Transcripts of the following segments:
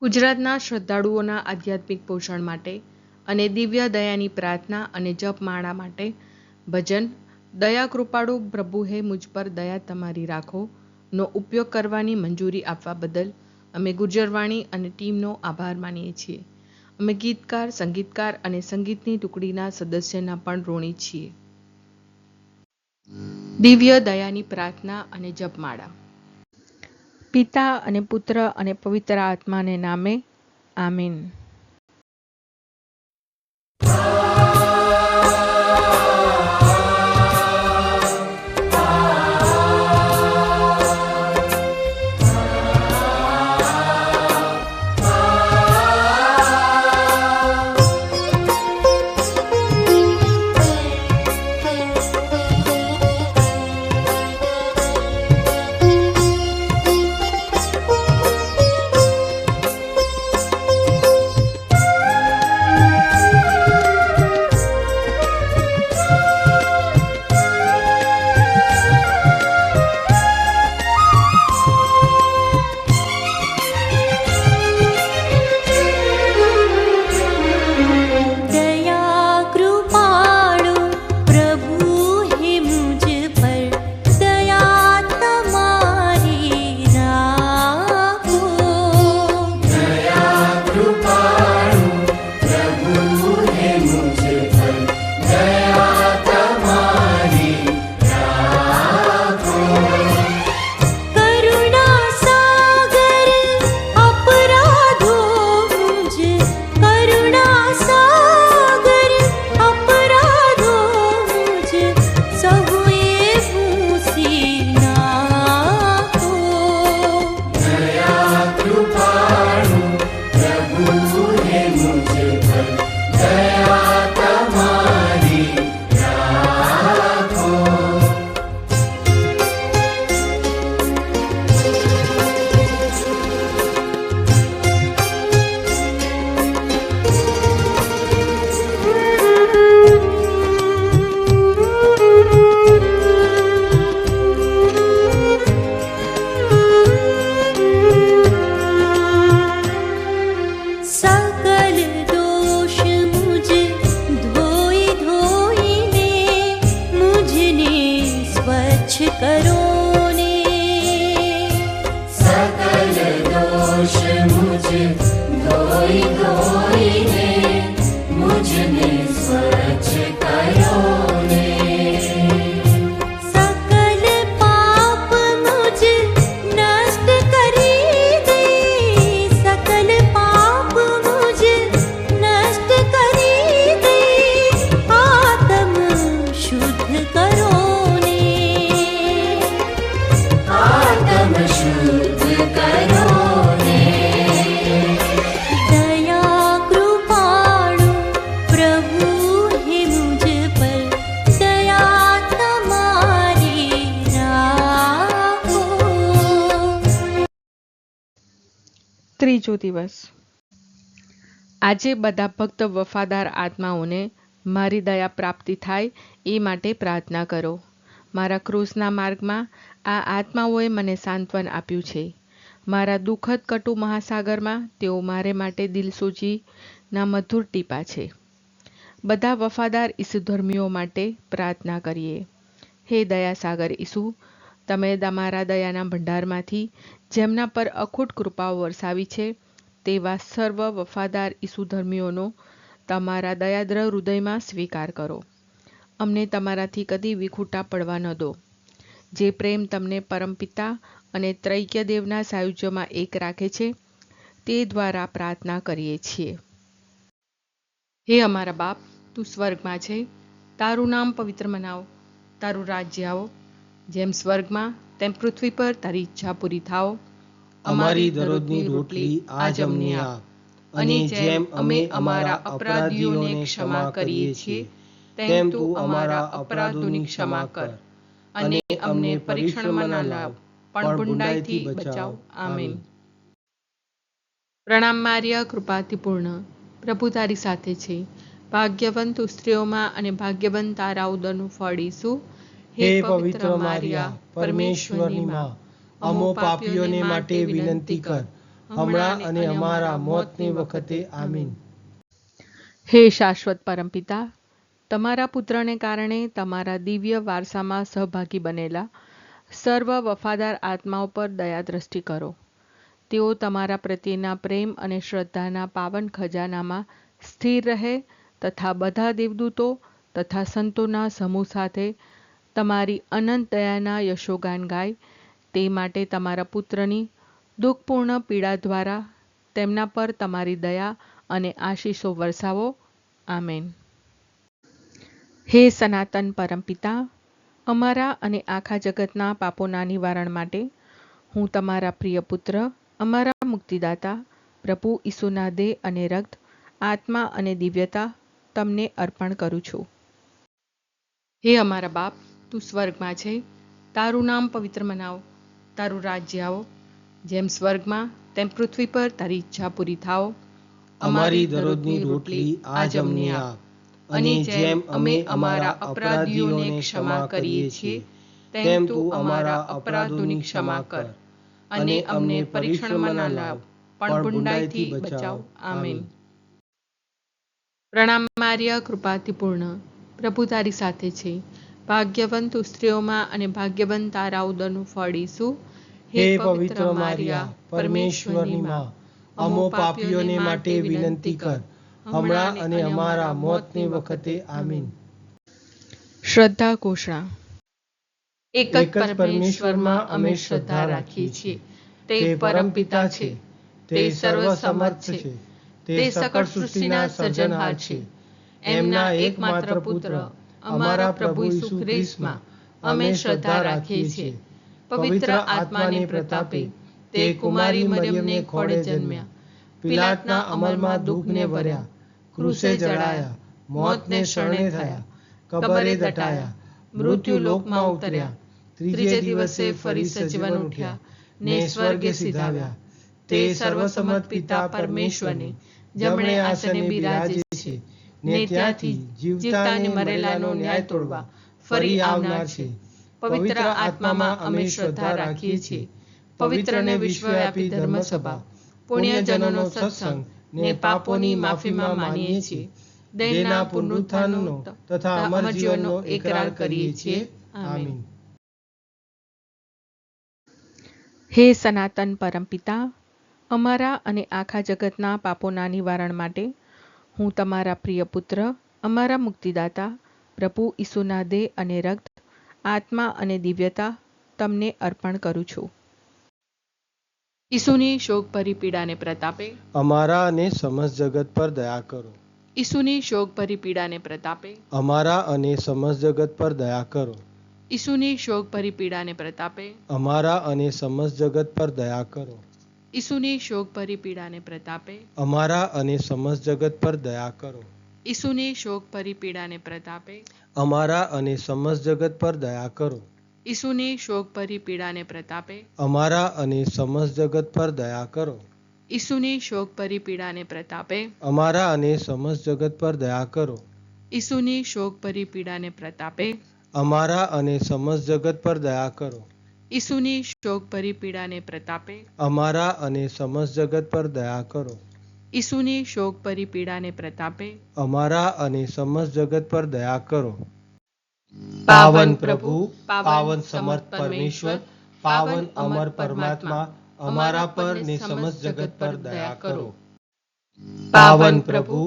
ગુજરાતના શ્રદ્ધાળુઓના આધ્યાત્મિક પોષણ માટે અને દિવ્ય દયાની પ્રાર્થના અને જપમાળા માટે ભજન દયા કૃપાળુ પ્રભુ હે મુજ પર દયા તમારી રાખો નો ઉપયોગ કરવાની મંજૂરી આપવા બદલ અમે ગુર્જરવાણી અને ટીમનો આભાર માનીએ છીએ. અમે ગીતકાર, સંગીતકાર અને સંગીતની ટુકડીના સદસ્યના પણ ઋણી છીએ. દિવ્ય દયાની પ્રાર્થના અને જપમાળા. પિતા અને પુત્ર અને પવિત્ર આત્માને નામે આમીન. ત્રીજો દિવસ. આજે બધા ભક્ત વફાદાર આત્માઓને મારી દયા પ્રાપ્તિ થાય એ માટે પ્રાર્થના કરો. મારા ક્રૂસના માર્ગમાં આ આત્માઓએ મને સાંત્વન આપ્યું છે. મારા દુઃખદ કટુ મહાસાગરમાં તેઓ મારે માટે દિલસોજીના મધુર ટીપા છે. બધા વફાદાર ઈસુધર્મીઓ માટે પ્રાર્થના કરીએ. હે દયાસાગર ઈસુ, તમે તમારા દયાના ભંડારમાંથી જેમના પર અખૂટ કૃપાઓ વરસાવી છે તેવા સર્વ વફાદાર ઈસુધર્મીઓનો તમારા દયાદ્ર હૃદયમાં સ્વીકાર કરો. અમને તમારાથી કદી વિખૂટા પડવા ન દો. જે પ્રેમ તમને પરમપિતા અને ત્રૈક્ય દેવના સાયુજ્યમાં એક રાખે છે તે દ્વારા પ્રાર્થના કરીએ છીએ. હે અમારા બાપ, તું સ્વર્ગમાં છે, તારું નામ પવિત્ર મનાવો, તારું રાજ્ય આવો, જેમ સ્વર્ગમાં તેમ પૃથ્વી પર તારી ઈચ્છા પૂરી થાઓ. અમારી દરરોજની રોટલી આજ અમને આપ, અને જેમ અમે અમારા અપરાધીઓને ક્ષમા કરીએ છીએ તેમ તું અમારા અપરાધોની ક્ષમા કર, અને અમને પરીક્ષણમાં ના લાવ પણ બુંડાઈથી બચાવ. આમીન. પ્રણામ મારિયા, કૃપાથી પૂર્ણ, પ્રભુ તારી સાથે છે. ભાગ્યવંત તું સ્ત્રીઓમાં અને ભાગ્યવંત તારા ઉદરનું ફળ ઈસુ. હે પવિત્ર મારિયા, પરમેશ્વરની માં, અમો પાપીઓને માટે વિનંતી કર, હમણાં અને અમારા મોતની વખતે આમીન. હે શાશ્વત પરમપિતા, તમારા પુત્રને કારણે તમારા દિવ્ય વારસામાં સહભાગી બનેલા સર્વ વફાદાર આત્માઓ પર દયા દ્રષ્ટિ કરો. તેઓ તમારા પ્રત્યેના પ્રેમ અને શ્રદ્ધાના પાવન ખજાનામાં સ્થિર રહે તથા બધા દેવદૂતો તથા સંતોના સમૂહ સાથે તમારી અનંત દયાના યશોગાન ગાય, તે માટે તમારા પુત્રની દુઃખપૂર્ણ પીડા દ્વારા તેમના પર તમારી દયા અને આશીષો વરસાવો. આમેન. હે સનાતન પરમપિતા, અમારા અને આખા જગતના પાપોના નિવારણ માટે હું તમારા પ્રિય પુત્ર, અમારા મુક્તિદાતા પ્રભુ ઈસુના દેહ અને રક્ત, આત્મા અને દિવ્યતા તમને અર્પણ કરું છું. હે અમારા બાપ, તું સ્વર્ગમાં છે, તારું નામ પવિત્ર મનાવો, તારું રાજ્ય આવો, જેમ સ્વર્ગમાં તેમ પૃથ્વી પર તારી ઈચ્છા પૂરી થાઓ. અમારી દરરોજની રોટલી આજ અમને આપ, અને જેમ અમે અમારા અપરાધીઓને ક્ષમા કરીએ છીએ, તેમ તું અમારા અપરાધોની ક્ષમા કર, અને અમને પરીક્ષણમાં ના લાવ, પણ બુંડાઈથી બચાવ. આમીન. પ્રણામ મારિયા, કૃપાથી પૂર્ણ, પ્રભુ તારી સાથે છે. ભાગ્યવંત તું સ્ત્રીઓમાં અને ભાગ્યવંત તારા ઉદરનું ફળ ઈસુ. હે પવિત્ર મારિયા, પરમેશ્વરની માં, અમો પાપીઓને માટે વિનંતી કર, હમણાં અને અમારા મોતની વખતે આમીન. શ્રદ્ધા ઘોષણા. એક એક જ પરમેશ્વરમાં અમે શ્રદ્ધા રાખીએ છીએ. તે પરમપિતા છે, તે સર્વસમર્થ છે, તે સકળ સૃષ્ટિના સર્જનહાર છે. એમના એકમાત્ર પુત્ર અમારા પ્રભુ ઈસુ ખ્રિસ્તમાં અમે શ્રદ્ધા રાખીએ છીએ. પવિત્ર આત્માને પ્રતાપે તે કુમારી મરિયમને ખોળે જન્મ્યા, પિલાતના અમલમાં દુઃખને વર્યા, ક્રૂસે જડાયા, મોતને શરણે થયા, કબરે દટાયા, મૃત્યુ લોકમાં ઉતર્યા, ત્રીજે દિવસે ફરી સજીવન ઉઠ્યા, ને સ્વર્ગે સિધાવ્યા. તે સર્વસમર્થ પિતા પરમેશ્વરને જમણે આસને બિરાજે છે, ને ત્યાંથી જીવતા અને મરેલાનો ન્યાય તોડવા ફરી આવનાર છે. પવિત્ર આત્મામાં અમે શ્રદ્ધા રાખીએ છીએ. પવિત્રને વિશ્વવ્યાપી ધર્મસભા, પુણ્યજનોનો સત્સંગ, ને પાપોની માફીમાં માનીએ છીએ. દેહના પુનરુત્થાનનો તથા અમર જીવનનો એકરાર કરીએ છીએ. આમીન. હે સનાતન પરમપિતા, અમારા અને આખા જગતના પાપોના નિવારણ માટે હું તમારા પ્રિય પુત્ર, અમારા મુક્તિદાતા પ્રભુ ઈસુના દેહ અને રક્ત, આત્મા અને દિવ્યતા તમને અર્પણ કરું છું. ઈસુની શોકભરી પીડાને પ્રતાપે અમારા અને સમસ્ત જગત પર દયા કરો. ઈસુની શોકભરી પીડાને પ્રતાપે અમારા અને સમસ્ત જગત પર દયા કરો. ઈસુની શોકભરી પીડાને પ્રતાપે અમારા અને સમસ્ત જગત પર દયા કરો. ઈસુની શોકભરી પીડાને પ્રતાપે અમારા અને સમસ્ત જગત પર દયા કરો. ઈસુની શોકભરી પીડાને પ્રતાપે અમારા અને સમસ્ત જગત પર દયા કરો. ઈસુની શોકભરી પીડાને પ્રતાપે અમારા અને સમસ્ત જગત પર દયા કરો. ઈસુની શોકભરી પીડાને પ્રતાપે અમારા અને સમસ્ત જગત પર દયા કરો. ઈસુની શોકભરી પીડાને પ્રતાપે અમારા અને સમસ્ત જગત પર દયા કરો. ઈસુની શોકભરી પીડાને પ્રતાપે અમારા અને સમસ્ત જગત પર દયા કરો. ઈસુની શોકભરી પીડાને પ્રતાપે અમારા અને સમસ્ત જગત પર દયા કરો. પાવન પ્રભુ, પાવન સમર્થ પરમેશ્વર, પાવન અમર પરમાત્મા, અમારા પર ને સમસ્ત જગત પર દયા કરો. પાવન પ્રભુ,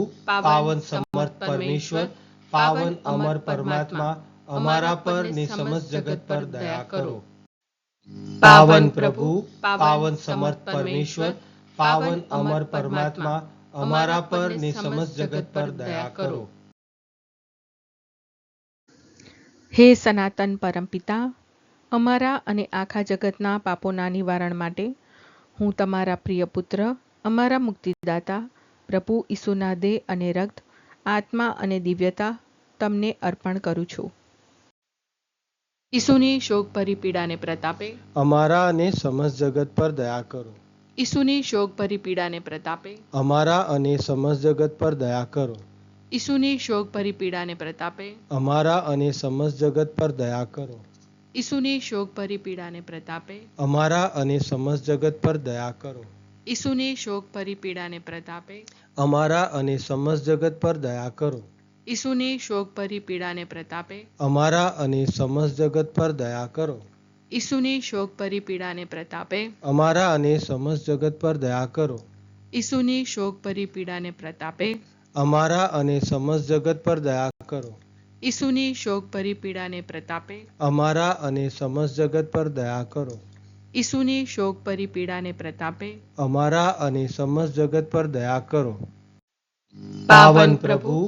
પાવન સમર્થ પરમેશ્વર, પાવન અમર પરમાત્મા, અમારા પર ને સમસ્ત જગત પર દયા કરો. પાવન પ્રભુ, પાવન સમર્થ પરમેશ્વર, પાવન અમર પરમાત્મા, અમારા પર ને સમસ્ત જગત પર દયા કરો. હે સનાતન પરમપિતા, અમારા અને આખા જગતના પાપોના નિવારણ માટે હું તમારા પ્રિય પુત્ર, અમારા મુક્તિદાતા પ્રભુ ઈસુના દેહ અને રક્ત, આત્મા અને દિવ્યતા તમને અર્પણ કરું છું. ઈસુની શોકભરી પીડાને પ્રતાપે અમારા અને સમસ્ત જગત પર દયા કરો. ઈસુની શોકભરી પીડાને પ્રતાપે અમારા અને સમસ્ત જગત પર દયા કરો. ઈસુની શોકભરી પીડાને પ્રતાપે અમારા અને સમસ્ત જગત પર દયા કરો. ઈસુની શોકભરી પીડાને પ્રતાપે અમારા અને સમસ્ત જગત પર દયા કરો. ઈસુની શોક ભરી પીડાને પ્રતાપે અમારા અને સમસ્ત જગત પર દયા કરો. ઈસુની શોક ભરી પીડાને પ્રતાપે અમારા અને સમસ્ત જગત પર દયા કરો. ઈસુની શોક ભરી પીડાને પ્રતાપે અમારા અને સમસ્ત જગત પર દયા કરો. ઈસુની શોક ભરી પીડાને પ્રતાપે અમારા અને સમસ્ત જગત પર દયા કરો. ઈસુની શોક ભરી પીડાને પ્રતાપે અમારા અને સમસ્ત જગત પર દયા કરો. ઈસુની શોક ભરી પીડાને પ્રતાપે અમારા અને સમસ્ત જગત પર દયા કરો. પાવન પ્રભુ,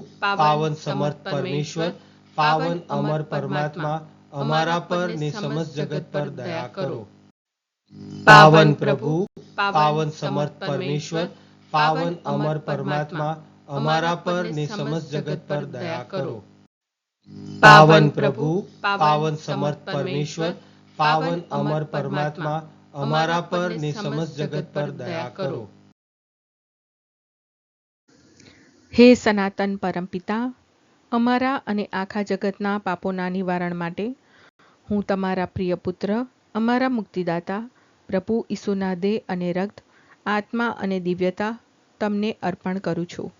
પાવન સમર્થ પરમેશ્વર, પાવન અમર પરમાત્મા, અમારા પર ને સમસ્ત જગત પર દયા કરો. પાવન પ્રભુ, પાવન સમર્થ પરમેશ્વર, પાવન અમર પરમાત્મા, અમારા પર ને સમસ્ત જગત પર દયા કરો. પાવન પ્રભુ, પાવન સમર્થ પરમેશ્વર, પાવન અમર પરમાત્મા, અમારા પર ને સમસ્ત જગત પર દયા કરો. હે સનાતન પરમપિતા, અમારા અને આખા જગતના પાપોના નિવારણ માટે હું તમારા પ્રિય પુત્ર, અમારા મુક્તિદાતા પ્રભુ ઈસુના દેહ અને રક્ત, આત્મા અને દિવ્યતા તમને અર્પણ કરું છું.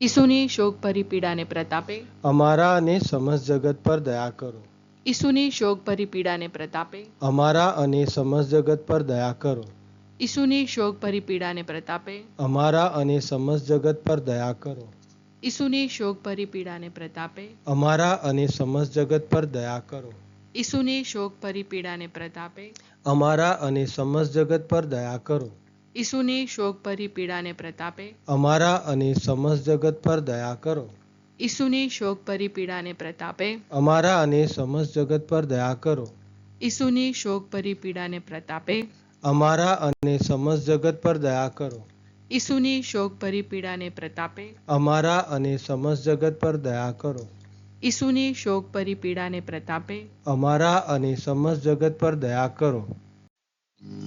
ઈસુની શોક ભરી પીડાને પ્રતાપે અમારા અને સમસ્ત જગત પર દયા કરો. ઈસુની શોક ભરી પીડાને પ્રતાપે અમારા અને સમસ્ત જગત પર દયા કરો. ઈસુની શોક ભરી પીડાને પ્રતાપે અમારા અને સમસ્ત જગત પર દયા કરો. ઈસુની શોક ભરી પીડાને પ્રતાપે અમારા અને સમસ્ત જગત પર દયા કરો. ઈસુની શોક ભરી પીડાને પ્રતાપે અમારા અને સમસ્ત જગત પર દયા કરો. ઈસુની શોક ભરી પીડાને પ્રતાપે અમારા અને સમસ્ત જગત પર દયા કરો. ઈસુની શોક ભરી પીડાને પ્રતાપે અમારા અને સમસ્ત જગત પર દયા કરો. ઈસુની શોક ભરી પીડાને પ્રતાપે અમારા અને સમસ્ત જગત પર દયા કરો. ઈસુની શોક ભરી પીડાને પ્રતાપે અમારા અને સમસ્ત જગત પર દયા કરો. ઈસુની શોક ભરી પીડાને પ્રતાપે અમારા અને સમસ્ત જગત પર દયા કરો.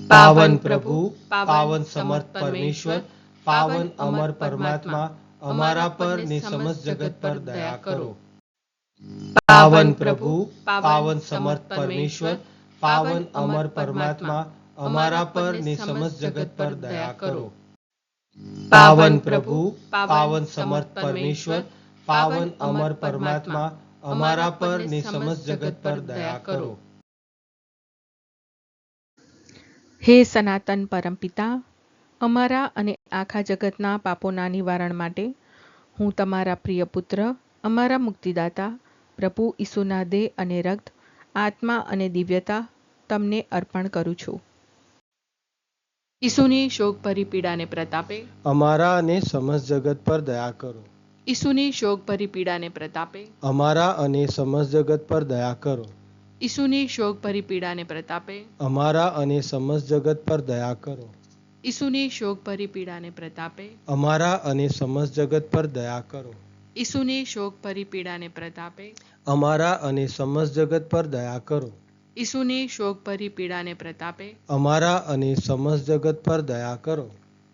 પાવન પ્રભુ, પાવન સમર્થ પરમેશ્વર, પાવન અમર પરમાત્મા, અમારા પર ને સમસ્ત જગત પર દયા કરો. પાવન પ્રભુ, પાવન સમર્થ પરમેશ્વર, પાવન અમર પરમાત્મા, અમારા પર ને સમસ્ત જગત પર દયા કરો. પાવન પ્રભુ, પાવન સમર્થ પરમેશ્વર, પાવન અમર પરમાત્મા, અમારા પર ને સમસ્ત જગત પર દયા કરો. હે સનાતન પરમપિતા, અમારા અને આખા જગતના પાપોના નિવારણ માટે હું તમારા પ્રિય પુત્ર, અમારા મુક્તિદાતા પ્રભુ ઈસુના દેહ અને રક્ત, આત્મા અને દિવ્યતા તમને અર્પણ કરું છું. ઈસુની શોક ભરી પીડાને પ્રતાપે અમારા અને સમસ્ત જગત પર દયા કરો. ઈસુની શોક ભરી પીડાને પ્રતાપે અમારા અને સમસ્ત જગત પર દયા કરો. ઈસુની શોક ભરી પીડાને પ્રતાપે અમારા અને સમસ્ત જગત પર દયા કરો. ઈસુની શોક ભરી પીડાને પ્રતાપે અમારા અને સમસ્ત જગત પર દયા કરો. ઈસુની શોક ભરી પીડાને પ્રતાપે અમારા અને સમસ્ત જગત પર દયા કરો. ઈસુની શોક ભરી પીડાને પ્રતાપે અમારા અને સમસ્ત જગત પર દયા કરો.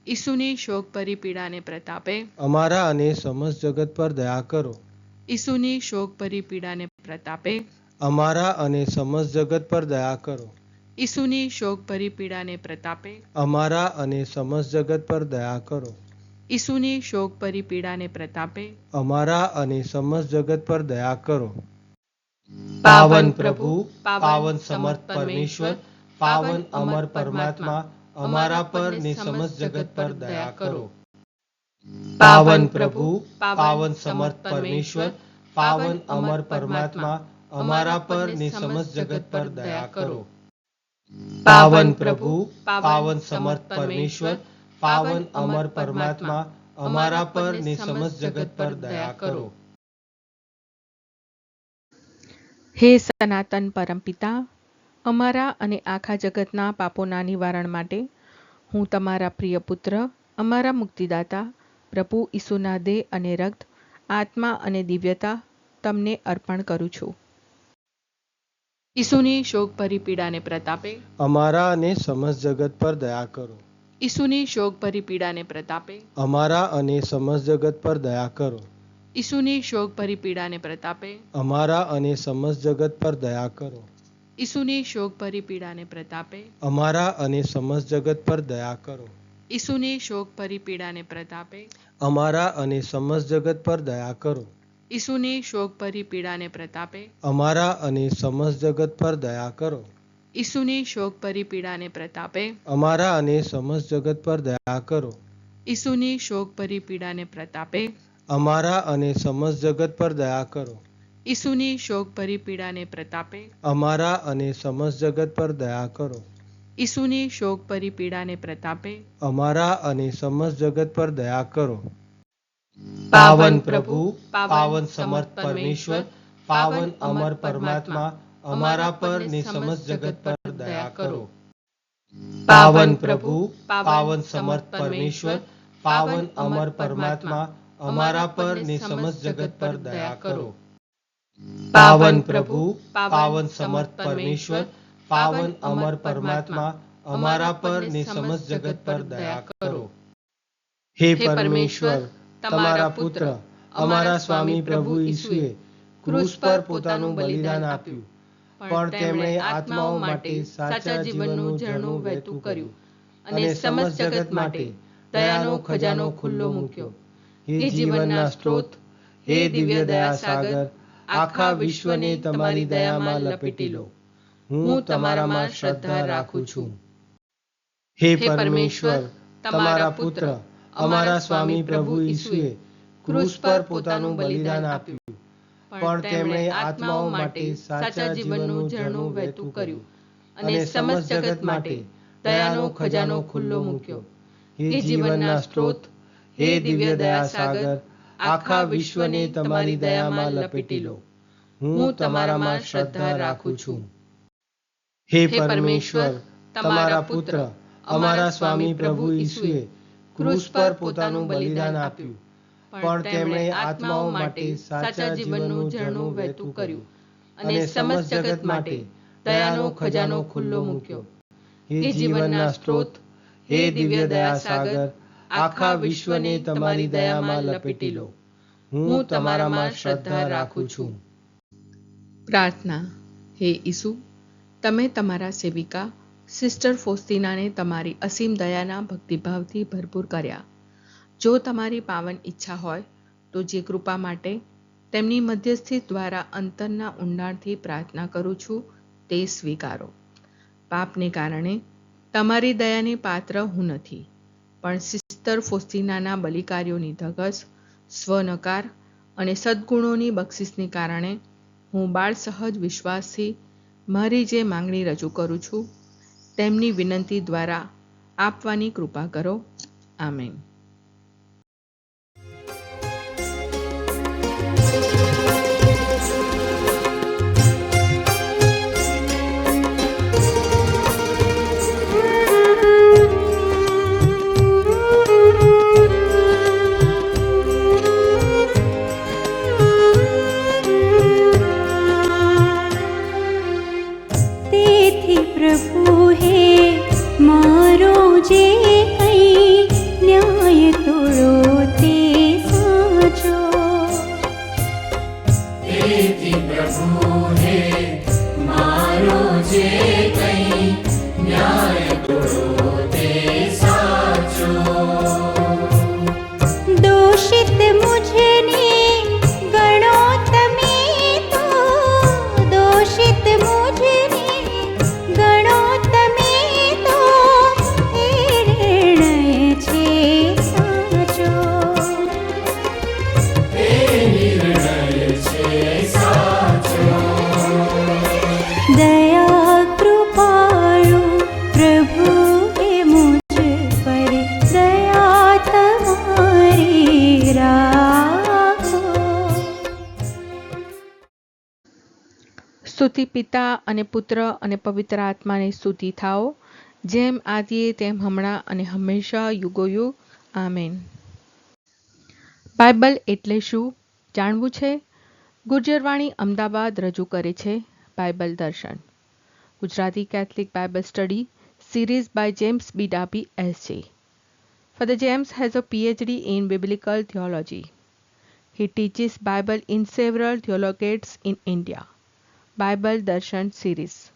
ઈસુની શોક ભરી પીડાને પ્રતાપે અમારા અને સમસ્ત જગત પર દયા કરો. ઈસુની શોક ભરી પીડાને પ્રતાપે અમારા અને સમસ્ત જગત પર દયા કરો. ઈસુની શોક ભરી પીડાને પ્રતાપે અમારા અને સમસ્ત જગત પર દયા કરો. ઈસુની શોક ભરી પીડાને પ્રતાપે અમારા અને સમસ્ત જગત પર દયા કરો. પાવન પ્રભુ, પાવન સમર્થ પરમેશ્વર, પાવન અમર પરમાત્મા, અમારા પર ને સમસ્ત જગત પર દયા કરો. પાવન પ્રભુ, પાવન સમર્થ પરમેશ્વર, પાવન અમર પરમાત્મા, અમારા પર ને સમસ્ત જગત પર દયા કરો. પાવન પ્રભુ, પાવન સમર્થ પરમેશ્વર, પાવન અમર પરમાત્મા, અમારા પર ને સમસ્ત જગત પર દયા કરો. હે સનાતન પરમપિતા, અમારા અને આખા જગતના પાપોના નિવારણ માટે હું તમારા પ્રિય પુત્ર, અમારા મુક્તિદાતા પ્રભુ ઈસુના દેહ અને રક્ત, આત્મા અને દિવ્યતા તમને અર્પણ કરું છું. ઈસુની શોક ભરી પીડાને પ્રતાપે અમારા અને સમસ્ત જગત પર દયા કરો. ઈસુની શોક ભરી પીડાને પ્રતાપે અમારા અને સમસ્ત જગત પર દયા કરો. ઈસુની શોક ભરી પીડાને પ્રતાપે અમારા અને સમસ્ત જગત પર દયા કરો. ઈસુની શોકભરી પીડાને પ્રતાપે અમારા અને સમસ્ત જગત પર દયા કરો. ઈસુની શોકભરી પીડાને પ્રતાપે અમારા અને સમસ્ત જગત પર દયા કરો. ઈસુની શોકભરી પીડાને પ્રતાપે અમારા અને સમસ્ત જગત પર દયા કરો. ઈસુની શોકભરી પીડાને પ્રતાપે અમારા અને સમસ્ત જગત પર દયા કરો. ઈસુની શોકભરી પીડાને પ્રતાપે અમારા અને સમસ્ત જગત પર દયા કરો. ઈસુની શોકભરી પીડાને પ્રતાપે અમારા અને સમસ્ત જગત પર દયા કરો. ઈસુની શોકભરી પીડાને પ્રતાપે અમારા અને સમસ્ત જગત પર દયા કરો. પાવન પ્રભુ, પાવન સમર્થ પરમેશ્વર, પાવન અમર પરમાત્મા, અમારા પર ને સમસ્ત જગત પર દયા કરો. પાવન પ્રભુ, પાવન સમર્થ પરમેશ્વર, પાવન અમર પરમાત્મા, અમારા પર ને સમસ્ત જગત પર દયા કરો. પાવન પ્રભુ, પાવન સમર્થ પરમેશ્વર, પાવન અમર પરમાત્મા, અમારા પર ને સમસ્ત જગત પર દયા કરો. હે પરમેશ્વર, તમારા પુત્ર અમારા સ્વામી પ્રભુ ઈસુએ ક્રૂસ પર પોતાનું બલિદાન આપ્યું, પણ તેમણે આત્માઓ માટે સાચા જીવનનું ઝરણું વહેતું કર્યું અને સમસ્ત જગત માટે દયાનો ખજાનો ખુલ્લો મૂક્યો. હે જીવનના સ્ત્રોત, હે દિવ્ય દયા સાગર, આખા વિશ્વને તમારી દયામાં લપેટી લો. હું તમારામાં શ્રદ્ધા રાખું છું. હે પરમેશ્વર, તમારા પુત્ર અમારા સ્વામી પ્રભુ ઈસુએ ક્રૂસ પર પોતાનું બલિદાન આપ્યું, પણ તેમણે આત્માઓ માટે સાચા જીવનનું ઝરણું વહેતું કર્યું અને સમસ્ત જગત માટે દયાનો ખજાનો ખુલ્લો મૂક્યો. હે જીવનના સ્ત્રોત, હે દિવ્ય દયા સાગર, આખા વિશ્વને તમારી દયામાં લપેટી લો. હું તમારામાં શ્રદ્ધા રાખું છું. હે પરમેશ્વર, તમારા પુત્ર અમારા સ્વામી પ્રભુ ઈસુએ ક્રૂસ પર પોતાનું બલિદાન આપ્યું, પણ તેમણે આત્માઓ માટે સાચા જીવનનું ઝરણું વહેતું કર્યું અને સમસ્ત જગત માટે દયાનો ખજાનો ખુલ્લો મૂક્યો. હે જીવનના સ્ત્રોત, હે દિવ્ય દયા સાગર, આખા વિશ્વને તમારી દયામાં લપેટી લો. હું તમારામાં શ્રદ્ધા રાખું છું. પ્રાર્થના. હે ઈસુ, તમે તમારા સેવિકા સિસ્ટર ફોસ્તીનાને તમારી અસીમ દયાના ભક્તિભાવથી ભરપૂર કર્યા. જો તમારી પાવન ઈચ્છા હોય તો જે કૃપા માટે તેમની મધ્યસ્થી દ્વારા અંતરના ઊંડાણથી પ્રાર્થના કરું છું તે સ્વીકારો. પાપને કારણે તમારી દયાને પાત્ર હું નથી, પણ સિસ્ટર ફોસ્તીનાના બલિકાર્યોની ધગસ, સ્વનકાર અને સદ્ગુણોની બક્ષિસને કારણે હું બાળ સહજ વિશ્વાસથી મારી જે માંગણી રજૂ કરું છું તેમની વિનંતી દ્વારા આપવાની કૃપા કરો. આમેન. प्रभु हे मारो जे कई न्याय तोड़ो ते साचो. तेथी प्रभु हे मारो जे कई न्याय तोड़ो ते साचो. दोषित मुझने गणो तमे तो, दोषित मुझने गणो तमे तो, हे निर्णय छे साचो. हे निर्णय छे साचो. दया कृपाळु प्रभु हे मुझ पर दया तमारी राखो. સ્તુતિ પિતા અને પુત્ર અને પવિત્ર આત્માને સ્તુતિ થાઓ, જેમ આદિએ તેમ હમણાં અને હંમેશા યુગોયુગ. આમેન. બાઇબલ એટલે શું જાણવું છે? ગુર્જરવાણી અમદાવાદ રજૂ કરે છે બાઇબલ દર્શન, Gujarati Catholic Bible study series by James B. Darby S.J. Father James has a PhD in Biblical Theology. He teaches Bible in several theologiates in India. Bible Darshan series.